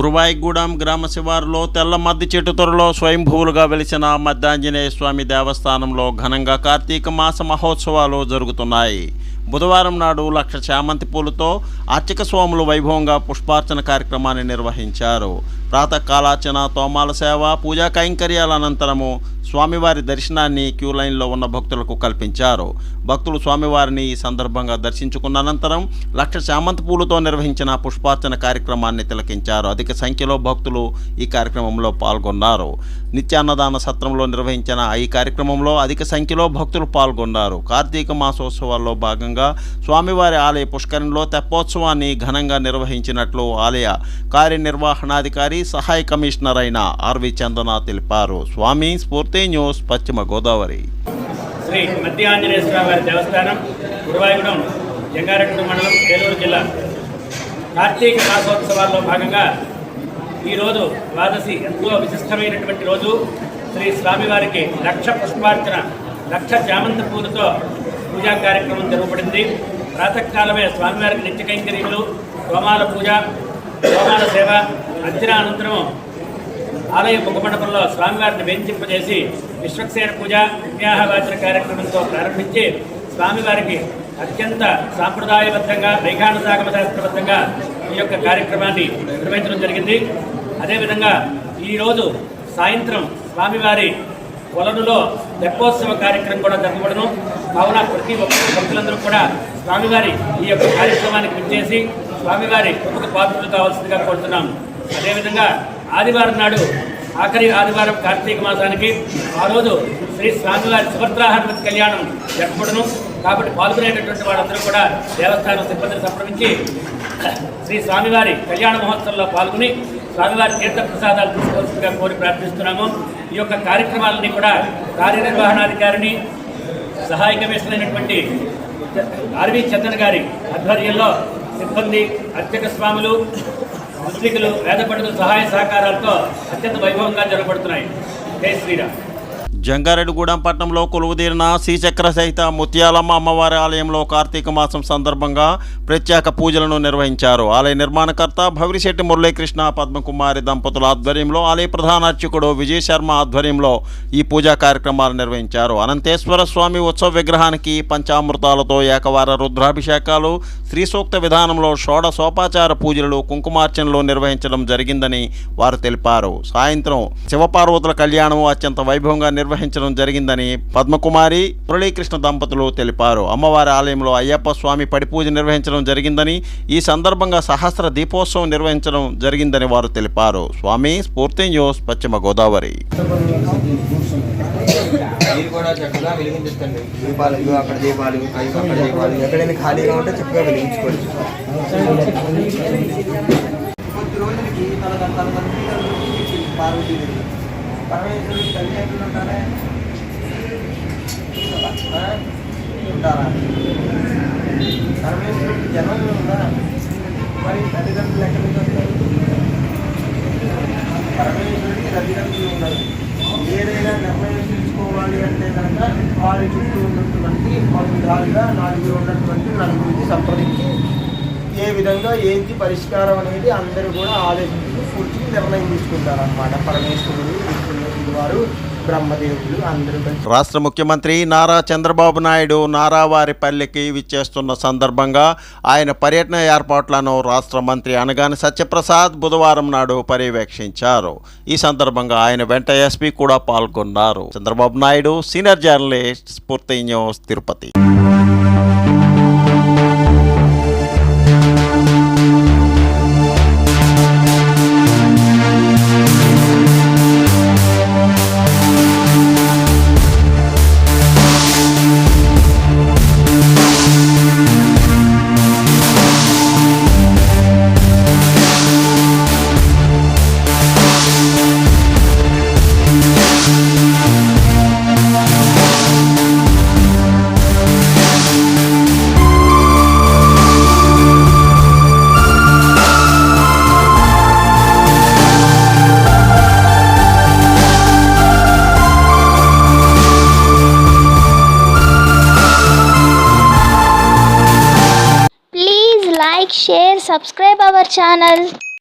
గురువాయిగూడెం గ్రామ శివారులో తెల్ల మద్ది చెట్టు త్వరలో స్వయంభూవులుగా వెలిసిన మద్దాంజనేయ స్వామి దేవస్థానంలో ఘనంగా కార్తీక మాస మహోత్సవాలు జరుగుతున్నాయి. బుధవారం నాడు 1,00,000 చామంతి పూలతో అర్చక స్వాములు వైభవంగా పుష్పార్చన కార్యక్రమాన్ని నిర్వహించారు. ప్రాతకాలార్చన, తోమాల సేవ, పూజా కైంకర్యాల అనంతరము స్వామివారి దర్శనాన్ని క్యూ లైన్లో ఉన్న భక్తులకు కల్పించారు. భక్తులు స్వామివారిని ఈ సందర్భంగా దర్శించుకున్న అనంతరం 1,00,000 చామంతి పూలతో నిర్వహించిన పుష్పార్చన కార్యక్రమాన్ని తిలకించారు. అధిక సంఖ్యలో భక్తులు ఈ కార్యక్రమంలో పాల్గొన్నారు. నిత్యాన్నదాన సత్రంలో నిర్వహించిన ఈ కార్యక్రమంలో అధిక సంఖ్యలో భక్తులు పాల్గొన్నారు. కార్తీక మాసోత్సవాల్లో భాగంగా స్వామివారి ఆలయ పుష్కరిణిలో తెప్పోత్సవాన్ని ఘనంగా నిర్వహించినట్లు ఆలయ కార్యనిర్వహణాధికారి, సహాయ కమిషనర్ అయిన ఆర్వి చందన తెలిపారు. స్వామి స్ఫూర్తి న్యూస్, పశ్చిమ గోదావరి. శ్రీ మద్దాంజనేయ స్వామి వారి దేవస్థానం, గురువాయిగూడెం, జంగారెడ్డి మండలం, ఏలూరు జిల్లా. కార్తీక మాసోత్సవాల్లో భాగంగా ఈరోజు ద్వాదశి ఎంతో విశిష్టమైనటువంటి రోజు. శ్రీ స్వామివారికి 1,00,000 పుష్పార్చన, 1,00,000 చామంతి పూలతో పూజా కార్యక్రమం జరగబడింది. ప్రాతకాలమే స్వామివారికి నిత్య కైంకర్యములు, హోమాల పూజ, హోమాల సేవ, అర్చన అనంతరం ఆలయ ముఖమండపంలో స్వామివారిని వేంచింపజేసి విశ్వక్సేన పూజ, పుణ్యాహవాచన కార్యక్రమంతో ప్రారంభించి స్వామివారికి అత్యంత సాంప్రదాయబద్ధంగా, వైఖానసాగమ శాస్త్రబద్ధంగా ఈ యొక్క కార్యక్రమాన్ని నిర్వహించడం జరిగింది. అదేవిధంగా ఈరోజు సాయంత్రం స్వామివారి కొలనులో తెప్పోత్సవ కార్యక్రమం కూడా జరగబడను. కావున ప్రతి ఒక్కరు భక్తులందరూ కూడా స్వామివారి ఈ యొక్క కార్యక్రమానికి విచ్చేసి స్వామివారి కృపకు పాత్రలు కావాల్సిందిగా కోరుతున్నాము. అదేవిధంగా ఆదివారం నాడు, ఆఖరి ఆదివారం కార్తీక మాసానికి, ఆ రోజు శ్రీ స్వామివారి సుభద్రాహనుమతి కళ్యాణం జరపబడును. కాబట్టి పాల్గొనేటటువంటి వాళ్ళందరూ కూడా దేవస్థానం సిబ్బందిని సంప్రదించి శ్రీ స్వామివారి కళ్యాణ మహోత్సవంలో పాల్గొని స్వామివారి తీర్థ ప్రసాదాలు తీసుకోవాల్సిందిగా కోరి ప్రార్థిస్తున్నాము. ఈ యొక్క కార్యక్రమాలని కూడా కార్యనిర్వహణాధికారిని, సహాయ కమిషనర్ అయినటువంటి ఆర్వి చందన్ గారి ఆధ్వర్యంలో సిబ్బంది, అర్చక స్వాములు, ముస్లింలు, వేద పండితుల సహాయ సహకారాలతో అత్యంత వైభవంగా జరగబడుతున్నాయి. జై శ్రీరామ్. జంగారెడ్డిగూడెం పట్టణంలో కొలువుదీరిన శ్రీచక్ర సహిత ముత్యాలమ్మ అమ్మవారి ఆలయంలో కార్తీక మాసం సందర్భంగా ప్రత్యేక పూజలను నిర్వహించారు. ఆలయ నిర్మాణకర్త భవిరిశెట్టి మురళీకృష్ణ, పద్మకుమారి దంపతుల ఆధ్వర్యంలో, ఆలయ ప్రధాన అర్చకుడు విజయ్ శర్మ ఆధ్వర్యంలో ఈ పూజా కార్యక్రమాలు నిర్వహించారు. అనంతేశ్వర స్వామి ఉత్సవ విగ్రహానికి పంచామృతాలతో ఏకవార రుద్రాభిషేకాలు, శ్రీ సూక్త విధానంలో షోడశోపాచార పూజలు, కుంకుమార్చనలు నిర్వహించడం జరిగిందని వారు తెలిపారు. సాయంత్రం శివపార్వతుల కళ్యాణం అత్యంత వైభవంగా నిర్వహించడం జరిగిందని పద్మకుమారి, మురళీకృష్ణ దంపతులు తెలిపారు. అమ్మవారి ఆలయంలో అయ్యప్ప స్వామి పడిపూజ నిర్వహించడం జరిగిందని, ఈ సందర్భంగా సహస్ర దీపోత్సవం నిర్వహించడం జరిగిందని వారు తెలిపారు. స్వామి స్ఫూర్తి న్యూస్, పశ్చిమ గోదావరి. ఎక్కడైనా ఖాళీగా ఉంటే చక్కగా వెలిగించుకోవచ్చు. కొద్ది రోజులకి పార్వతీదేవి పరమేశ్వరుడు తల్లిదండ్రులు ఉంటారా? పరమేశ్వరుడికి జన్మలు ఉందా? మరి తల్లిదండ్రులు ఎక్కడి నుంచి వస్తారు? పరమేశ్వరుడికి తల్లిదండ్రులు ఉండరు. ఏదైనా నిర్ణయం తీసుకోవాలి అంటే కనుక వారి చుట్టూ ఉన్నటువంటి పలుదారుగా నలుగురు ఉన్నటువంటి నలుగురికి సంప్రదించి ఏ విధంగా ఏంటి పరిష్కారం అనేది అందరూ కూడా ఆలోచించి పూర్తిగా నిర్ణయం తీసుకుంటారన్నమాట. పరమేశ్వరుడు, విష్ణువు వారు, బ్రహ్మదేవుడు అందరూ. రాష్ట్ర ముఖ్యమంత్రి నారా చంద్రబాబు నాయుడు నారావారిపల్లికి విచ్చేస్తున్న సందర్భంగా ఆయన పర్యటన ఏర్పాట్లను రాష్ట్ర మంత్రి అనగాని సత్యప్రసాద్ బుధవారం నాడు పర్యవేక్షించారు. ఈ సందర్భంగా ఆయన వెంట ఎస్పీ కూడా పాల్గొన్నారు. చంద్రబాబు నాయుడు, సీనియర్ జర్నలిస్ట్, స్ఫూర్తి news, Tirupati. share, subscribe our channel.